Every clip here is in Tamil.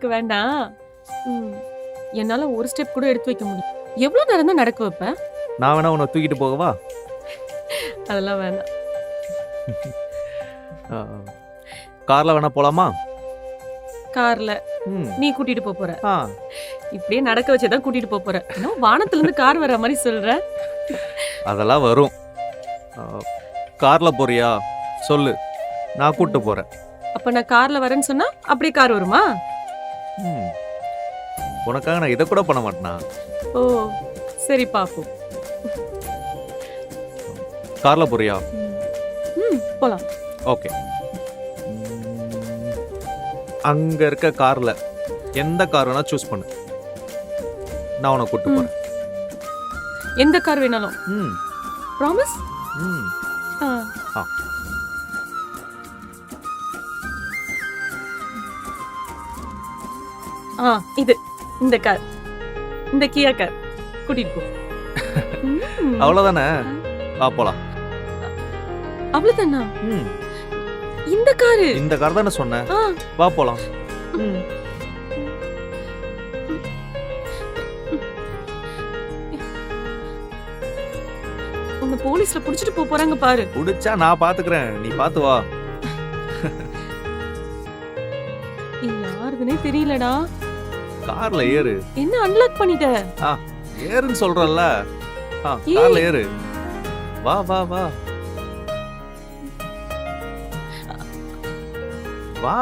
எனக்கு வேண்டாம். ம், என்னால ஒரு ஸ்டெப் கூட எடுத்து வைக்க முடியும். எவ்வளவு நேரம் தான் நடக்க வைப்ப? நான் வேணா உன்னை தூக்கிட்டு போகவா? அதெல்லாம் வேண்டாம். கார்ல வேணா போலாமா? கார்ல ம். நீ கூட்டிட்டு போற. ஆ, இப்படியே நடக்க வச்சதான் கூட்டிட்டு போற. இன்னும் வானத்துல இருந்து கார் வர மாதிரி சொல்ற. அதெல்லாம் வரும். கார்ல போறியா சொல்லு, நான் கூட்டு போறேன். அப்ப நான் கார்ல வரேன்னு சொன்னா அப்படியே கார் வருமா? ம். உனக்காக நான் இதை கூட பண்ண மாட்டேனா? ஓ சரி பாப்போம். கார்ல போறியா? போலாம். ஓகே. அங்க இருக்க கார்ல எந்த கார் வேணா சூஸ் பண்ணு, நான் உன்னை கூட்டு போறேன். எந்த கார் வேணாலும். ம். ப்ராமிஸ்? ம். ஆ. இது இந்த கார், இந்த கியா கார் கூட்டிட்டு போ. அவ்வளவுதானே, வா போலாம். அவ்வளவுதானா? ம். இந்த காரு? இந்த கார் தானே சொன்னேன், ஆ. வா போலாம். ம். உன்னை போலீஸ்ல புடிச்சிட்டு போறாங்க பாரு. புடிச்சா நான் பாத்துக்கிறேன், நீ பாத்து வா. யாருதுனே தெரியலடா. கார்ல ஏறு. என்ன அன்லாக் பண்ணிட்ட? ஏறுன்னு சொல்றல்ல. கார்ல ஏறு. வா வா வா வா,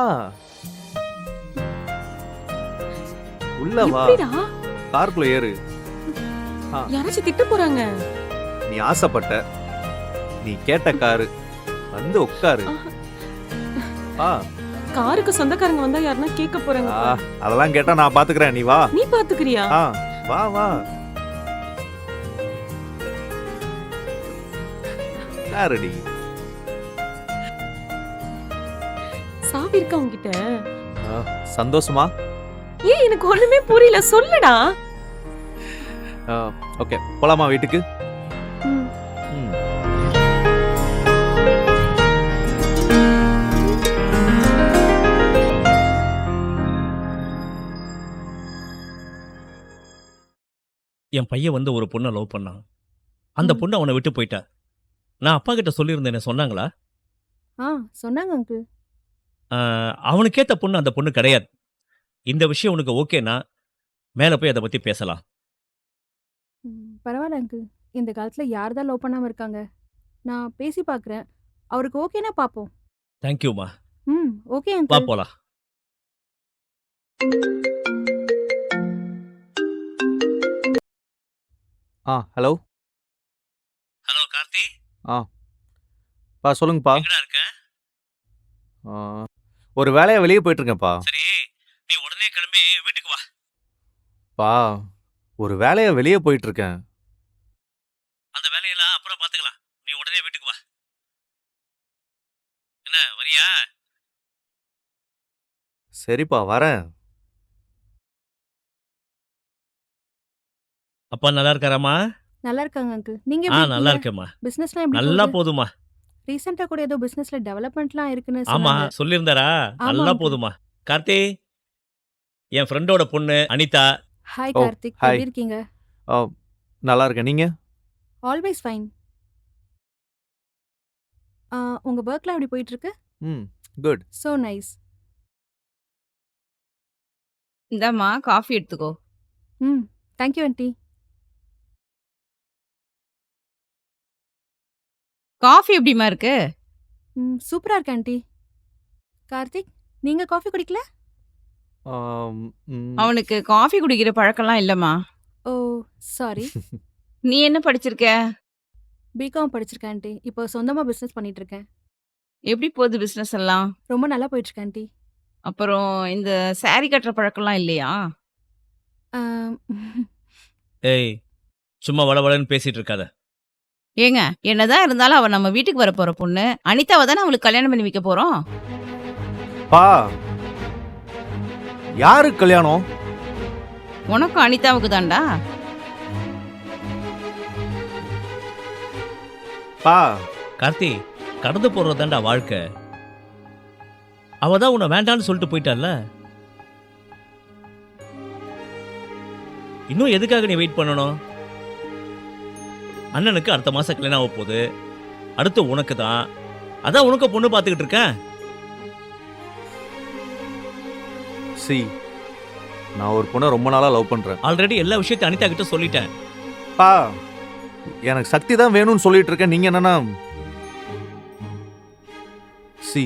உள்ள வா. எப்படிடா? காருக்குள்ள ஏறு. யாராச்சும் திட்ட போறாங்க. நீ ஆசைப்பட்ட, நீ கேட்ட காரு, வந்து உட்காரு. வா. காருக்கு சொந்தக்காரங்க வந்தா யாருன்னா கேட்க போறாங்க. அதெல்லாம் கேட்டா நான் பாத்துக்கிறேன், நீ வா. நீ பாத்துக்கிறியா? வா வா. காரடி. சாவி இருக்கா உன்கிட்ட? சந்தோஷமா? ஏன் எனக்கு ஒண்ணுமே புரியல, சொல்லுடா. ஓகே, போலாமா வீட்டுக்கு? ம். ம். என் பையன் வந்து ஒரு பொண்ணை லவ் பண்ணான். அந்த பொண்ணு அவனை விட்டு போயிட்டா. நான் அப்பா கிட்ட சொல்லியிருந்தேன், சொன்னாங்களா? சொன்னாங்க அங்கிள். அவனுக்கேத்த பொண்ணு அந்த பொண்ணு கிடையாது. இந்த விஷயம் உனக்கு ஓகேனா மேல போய் அதை பத்தி பேசலாம். பரவாயில்ல அங்கிள், இந்த காலத்துல யார் தான் லவ் பண்ணாம இருக்காங்க. நான் பேசி பார்க்குறேன், அவருக்கு ஓகேனா பார்ப்போம். தேங்க்யூமா. ஓகே வா அங்கிள். போலாம். ஹலோ. ஹலோ கார்த்தி. பா சொல்லுங்கப்பா. எங்கடா இருக்க? ஒரு வேலையா வெளியே போயிட்டு இருக்கேன்ப்பா. சரி, நீ உடனே கிளம்பி வீட்டுக்கு வா. பா, ஒரு வேலையா வெளியே போயிட்டு இருக்கேன். அந்த வேலையெல்லாம் அப்புறம் பாத்துக்கலாம். நீ உடனே வீட்டுக்கு வா. என்ன வரியா? சரிப்பா, வரேன். அப்பா நல்லா இருக்காராமா? நல்லா இருக்காங்க அங்கிள். நீங்க எப்படி நல்லா இருக்கீங்க? இருக்கேம்மா. பிசினஸ்லாம் எப்படி நல்லா போகுது? போதுமா. ரீசெண்டா கூட ஏதோ பிசினஸ்ல டெவலப்மெண்ட்லாம் இருக்குன்னு ஆமா சொன்னாங்க. சொல்லியிருந்தாரா? ஆமா நல்லா uncle. போதுமா. கார்த்தி, என் ஃப்ரெண்டோட பொண்ணு அனிதா. ஹாய் ஓ, கார்த்திக், hi. எப்படி இருக்கீங்க? நல்லா இருக்கேன், நீங்க? Always fine. உங்க ஒர்க்லாம் எப்படி போயிட்டு இருக்கு? குட். So nice. இந்தாம்மா காஃபி எடுத்துக்கோ. Thank you aunty. காஃபி எப்படிம்மா இருக்கு? சூப்பரா இருக்கு ஆண்டி. கார்த்திக், நீங்க காஃபி குடிக்கல? அவனுக்கு காஃபி குடிக்கிற பழக்கம்லாம் இல்லம்மா. ஓ சாரி. நீ என்ன படிச்சிருக்க? பிகாம் படிச்சிருக்கேன் ஆண்டி. இப்போ சொந்தமா பிசினஸ் பண்ணிட்டு இருக்கேன். எப்படி போகுது பிசினஸ் எல்லாம்? ரொம்ப நல்லா போயிட்டு இருக்கு ஆண்டி. அப்புறம் இந்த சாரி கட்டுற பழக்கம்லாம் இல்லையா? ஏய், சும்மா வளவளன்னு பேசிட்டு இருக்காத. ஏங்க, என்னதான் இருந்தாலும் அவ நம்ம வீட்டுக்கு வர போற பொண்ணு. அனிதாவை தானே அவளுக்கு கல்யாணம் பண்ணி வைக்க போறோம். பா, யாரு கல்யாணம்? உனக்கும் அனிதாவுக்கு தான்டா. பா, கார்த்தி, கடந்து போறதாண்டா வாழ்க்கை. அவ தான் உன்னை வேண்டான்னு சொல்லிட்டு போயிட்டால. இன்னும் எதுக்காக நீ வெயிட் பண்ணணும்? அண்ணனுக்கு அடுத்த மாசம் கல்யாணம் ஆக போகுது. அடுத்து உனக்கு தான். அதான் உனக்கு பொண்ணு பார்த்துக்கிட்டு இருக்கேன். சி, நான் ஒரு பொண்ணை ரொம்ப நாளா லவ் பண்றேன். ஆல்ரெடி எல்லா விஷயத்தையும் அனிதா கிட்ட சொல்லிட்டேன். பா, எனக்கு சக்தி தான் வேணும்னு சொல்லிட்டு இருக்கேன். நீங்க என்னன்னா, சி,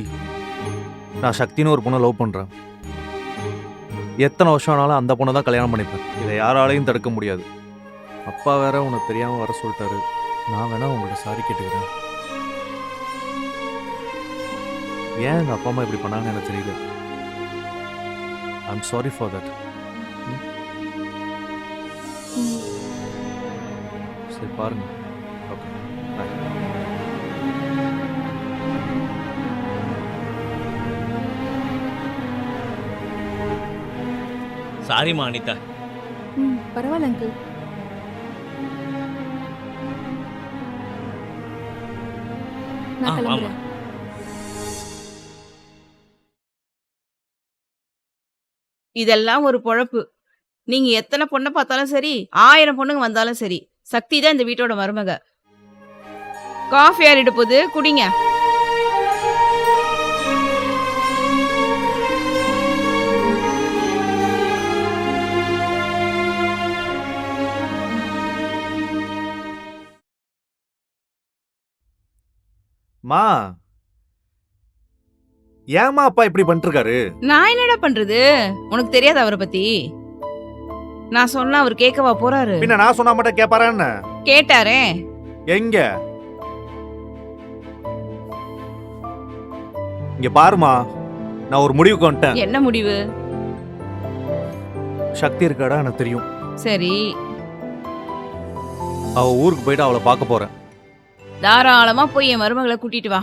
நான் சக்தின்னு ஒரு பொண்ணை லவ் பண்றேன். எத்தனை வருஷம் ஆனாலும் அந்த பொண்ணை தான் கல்யாணம் பண்ணிப்பேன். இதை யாராலையும் தடுக்க முடியாது. அப்பா வேற உனக்கு தெரியாம வர சொல்லிட்டாரு. நான் வேணா உங்கள்ட்ட சாரி கேட்டுக்கிறேன். ஏன் எங்க அப்பா அம்மா இப்படி பண்ணாங்கன்னு எனக்கு தெரியல. I'm sorry for that. சரி பாருங்க. ஓகே, பாய். சாரிம்மா அனிதா. பரவாயில்ல அங்கிள். நான் ஆமா. கிளம்புறேன். இதெல்லாம் ஒரு பொழப்பு. நீங்க எத்தனை பொண்ணை பார்த்தாலும் சரி, 1000 பொண்ணுங்க வந்தாலும் சரி, சக்தி தான் இந்த வீட்டோட மருமக. காஃபி ஆறிட்டு போகுது, குடிங்க. மா, ஏமா அப்பா இப்படி பண்ணிட்டு இருக்காரு? நான் என்னடா பண்றது? உனக்கு தெரியாது அவரை பத்தி? நான் சொன்னா அவர் கேட்கவா போறாரு? பின்ன நான் சொன்னா மட்டும் கேட்பாரா என்ன? கேட்டாரே. எங்க? இங்க பாருமா, நான் ஒரு முடிவுக்கு வந்துட்டேன். என்ன முடிவு? சக்தி இருக்காடா எனக்கு தெரியும். சரி, அவ ஊருக்கு போயிட்டு அவளை பார்க்க போறேன். தாராளமா போய் என் மருமகளை கூட்டிட்டு வா.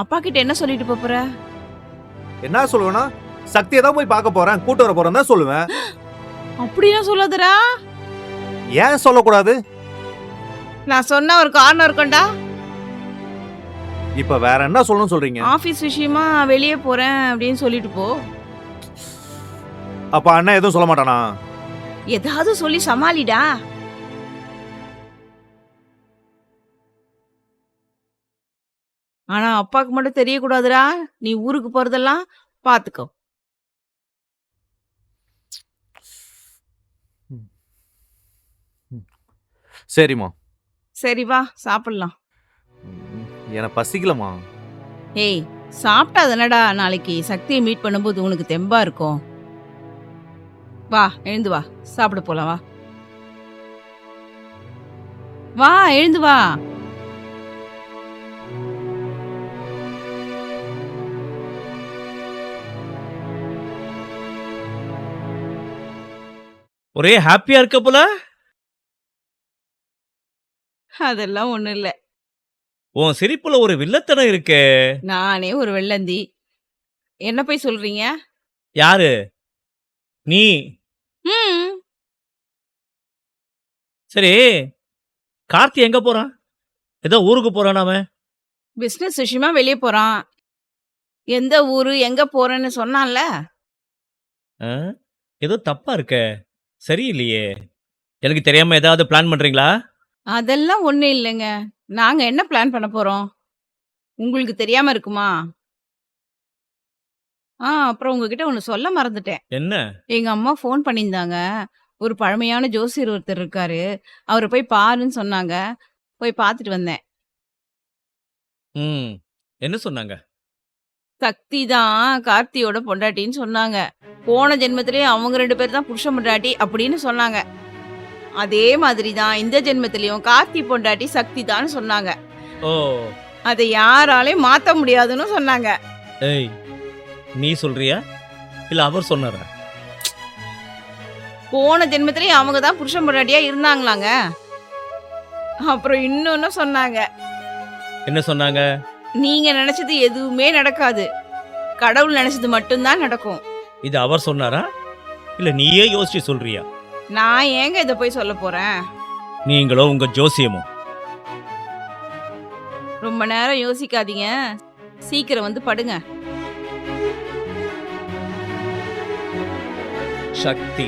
அப்பா கிட்ட என்ன சொல்லிட்டு போற? என்ன சொல்லுவேன்னா, சக்தியை தான் போய் பார்க்க போறேன், கூட்டு வர போறேன் தான் சொல்லுவேன். அப்படின்னா சொல்லாதடா. ஏன் சொல்லக்கூடாது? நான் சொன்ன ஒரு காரணம் இருக்கும்டா. இப்ப வேற என்ன சொல்லணும்னு சொல்றீங்க? ஆபீஸ் விஷயமா வெளியே போறேன் அப்படின்னு சொல்லிட்டு போ. அப்ப அண்ணன் எதுவும் சொல்ல மாட்டானா? ஏதாவது சொல்லி சமாளிடா. ஆனா அப்பாக்கு மட்டும் தெரியக்கூடாதுடா. நீ ஊருக்கு போறதெல்லாம் பாத்துக்கோ. சரிம்மா. சரி வா சாப்பிடலாம். எனக்கு பசிக்கலமா. ஏய், சாப்பிட்டா தானடா நாளைக்கு சக்தியை மீட் பண்ணும்போது உனக்கு தெம்பா இருக்கும். வா, எழுந்து வா, சாப்பிட போலாம். வா வா, எழுந்து வா. ஒரே ஹாப்பியா இருக்க போல. அதெல்லாம் ஒண்ணும் இல்ல. உன் சிரிப்புல ஒரு வில்லத்தனம் இருக்கே. நானே ஒரு வெள்ளந்தி. என்ன போய் சொல்றீங்க? யாரு நீ? ம், சரி, கார்த்தி எங்க போறான்? ஏதோ ஊருக்கு போறான் அவன். பிசினஸ் விஷயமா வெளியே போறான். எந்த ஊரு எங்க போறேன்னு சொன்னான்ல. ஆ? ஏதோ தப்பா இருக்க. சரியில்லையே. எனக்கு தெரியாம ஏதாவது பிளான் பண்றீங்களா? அதெல்லாம் ஒண்ணும் இல்லைங்க. நாங்க என்ன பிளான் பண்ண போறோம்? உங்களுக்கு தெரியாம இருக்குமா? அப்புறம் உங்ககிட்ட ஒண்ணு சொல்ல மறந்துட்டேன். என்ன? எங்க அம்மா ஃபோன் பண்ணியிருந்தாங்க. ஒரு பழமையான ஜோசியர் ஒருத்தர் இருக்காரு. அவரை போய் பாருன்னு சொன்னாங்க. போய் பார்த்துட்டு வந்தேன். ம். என்ன சொன்னாங்க? சக்தி தான் கார்த்தியோட பொண்டாட்டின்னு சொன்னாங்க. போன ஜென்மத்திலேயே அவங்க 2 பேர் தான் புருஷன் பொண்டாட்டி அப்படின்னு சொன்னாங்க. அதே மாதிரி தான் இந்த ஜென்மத்திலயும் கார்த்தி பொண்டாட்டி சக்தி தான் சொன்னாங்க. ஓ. அதை யாராலையும் மாத்த முடியாதுன்னு சொன்னாங்க. ஏய், நீ சொல்றியா இல்ல அவர் சொன்னாரா? போன ஜென்மத்திலேயே அவங்க தான் புருஷன் பொண்டாட்டியா இருந்தாங்களாங்க. அப்புறம் இன்னொன்னு சொன்னாங்க. என்ன சொன்னாங்க? நீங்க நினைச்சது எதுவுமே நடக்காது. கடவுள் நினைச்சது மட்டும்தான் நடக்கும். இது அவர் சொன்னாரா இல்ல நீயே யோசிச்சு சொல்றியா? நான் ஏங்க இதை போய் சொல்ல போறேன்? நீங்களோ உங்க ஜோசியமும். ரொம்ப நேரம் யோசிக்காதீங்க. சீக்கிரம் வந்து படுங்க. சக்தி